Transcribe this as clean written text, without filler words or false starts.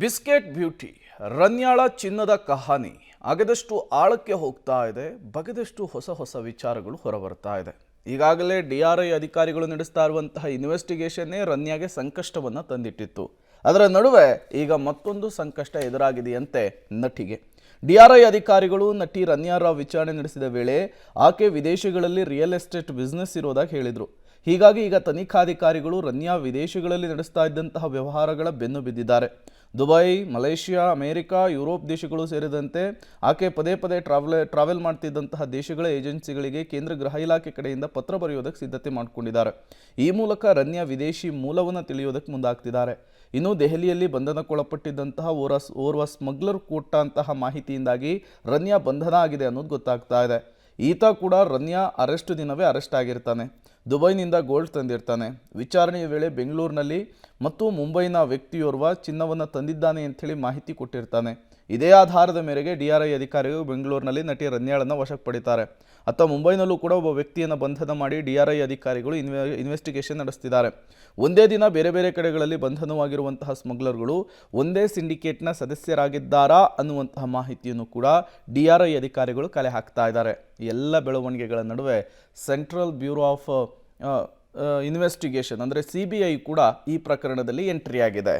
Biscuit beauty ರನ್ಯಾಳ ಚಿನ್ನದ ಕಹಾನಿ ಆಗದಷ್ಟು ಆಳಕ್ಕೆ ಹೋಗ್ತಾ ಇದೆ. ಬಗೆದಷ್ಟು ಹೊಸ ವಿಚಾರಗಳು ಹೊರಬರ್ತಾ ಇದೆ. ಈಗಾಗಲೇ DRI ಅಧಿಕಾರಿಗಳು ನಡೆಸ್ತಾ ಇರುವಂತಹ ಇನ್ವೆಸ್ಟಿಗೇಷನ್ನೇ ರನ್ಯಾಗೆ ಸಂಕಷ್ಟವನ್ನು ತಂದಿಟ್ಟಿತ್ತು. ಅದರ ನಡುವೆ ಈಗ ಮತ್ತೊಂದು ಸಂಕಷ್ಟ ಎದುರಾಗಿದೆಯಂತೆ ನಟಿಗೆ. DRI ಅಧಿಕಾರಿಗಳು ನಟಿ ರನ್ಯಾರ ವಿಚಾರಣೆ ನಡೆಸಿದ ವೇಳೆ ಆಕೆ ವಿದೇಶಗಳಲ್ಲಿ ರಿಯಲ್ ಎಸ್ಟೇಟ್ ಬಿಸ್ನೆಸ್ ಇರೋದಾಗಿ ಹೇಳಿದರು. ಹೀಗಾಗಿ ಈಗ ತನಿಖಾಧಿಕಾರಿಗಳು ರನ್ಯಾ ವಿದೇಶಗಳಲ್ಲಿ ನಡೆಸ್ತಾ ಇದ್ದಂತಹ ವ್ಯವಹಾರಗಳ ಬೆನ್ನು ಬಿದ್ದಿದ್ದಾರೆ. ದುಬೈ, ಮಲೇಷಿಯಾ, ಅಮೆರಿಕ, ಯುರೋಪ್ ದೇಶಗಳು ಸೇರಿದಂತೆ ಆಕೆ ಪದೇ ಟ್ರಾವೆಲ್ ಮಾಡ್ತಿದ್ದಂತಹ ದೇಶಗಳ ಏಜೆನ್ಸಿಗಳಿಗೆ ಕೇಂದ್ರ ಗೃಹ ಇಲಾಖೆ ಕಡೆಯಿಂದ ಪತ್ರ ಬರೆಯೋದಕ್ಕೆ ಸಿದ್ಧತೆ ಮಾಡಿಕೊಂಡಿದ್ದಾರೆ. ಈ ಮೂಲಕ ರನ್ಯಾ ವಿದೇಶಿ ಮೂಲವನ್ನು ತಿಳಿಯೋದಕ್ಕೆ ಮುಂದಾಗ್ತಿದ್ದಾರೆ. ಇನ್ನು ದೆಹಲಿಯಲ್ಲಿ ಬಂಧನಕ್ಕೊಳಪಟ್ಟಿದ್ದಂತಹ ಓರ್ವ ಸ್ಮಗ್ಲರ್ ಕೊಟ್ಟಂತಹ ಮಾಹಿತಿಯಿಂದಾಗಿ ರನ್ಯಾ ಬಂಧನ ಆಗಿದೆ ಅನ್ನೋದು ಗೊತ್ತಾಗ್ತಾ ಇದೆ. ಈತ ಕೂಡ ರನ್ಯಾ ಅರೆಸ್ಟ್ ದಿನವೇ ಅರೆಸ್ಟ್ ಆಗಿರ್ತಾನೆ. ದುಬೈನಿಂದ ಗೋಲ್ಡ್ ತಂದಿರ್ತಾನೆ. ವಿಚಾರಣೆಯ ವೇಳೆ ಬೆಂಗಳೂರಿನಲ್ಲಿ ಮತ್ತು ಮುಂಬೈನ ವ್ಯಕ್ತಿಯೋರ್ವ ಚಿನ್ನವನ್ನು ತಂದಿದ್ದಾನೆ ಅಂಥೇಳಿ ಮಾಹಿತಿ ಕೊಟ್ಟಿರ್ತಾನೆ. ಇದೇ ಆಧಾರದ ಮೇರೆಗೆ DRI ಅಧಿಕಾರಿಗಳು ಬೆಂಗಳೂರಿನಲ್ಲಿ ನಟಿ ರನ್ಯಾಳನ್ನು ವಶಕ್ಕೆ ಪಡಿತಾರೆ. ಅತ್ತ ಮುಂಬೈನಲ್ಲೂ ಕೂಡ ಒಬ್ಬ ವ್ಯಕ್ತಿಯನ್ನು ಬಂಧನ ಮಾಡಿ DRI ಅಧಿಕಾರಿಗಳು ಇನ್ವೆಸ್ಟಿಗೇಷನ್ ನಡೆಸ್ತಿದ್ದಾರೆ. ಒಂದೇ ದಿನ ಬೇರೆ ಬೇರೆ ಕಡೆಗಳಲ್ಲಿ ಬಂಧನವಾಗಿರುವಂತಹ ಸ್ಮಗ್ಲರ್ಗಳು ಒಂದೇ ಸಿಂಡಿಕೇಟ್ನ ಸದಸ್ಯರಾಗಿದ್ದಾರಾ ಅನ್ನುವಂತಹ ಮಾಹಿತಿಯನ್ನು ಕೂಡ DRI ಅಧಿಕಾರಿಗಳು ಕಲೆ ಹಾಕ್ತಾ ಇದ್ದಾರೆ. ಎಲ್ಲ ಬೆಳವಣಿಗೆಗಳ ನಡುವೆ ಸೆಂಟ್ರಲ್ ಬ್ಯೂರೋ ಆಫ್ ಇನ್ವೆಸ್ಟಿಗೇಷನ್ ಅಂದರೆ CBI ಕೂಡ ಈ ಪ್ರಕರಣದಲ್ಲಿ ಎಂಟ್ರಿ ಆಗಿದೆ.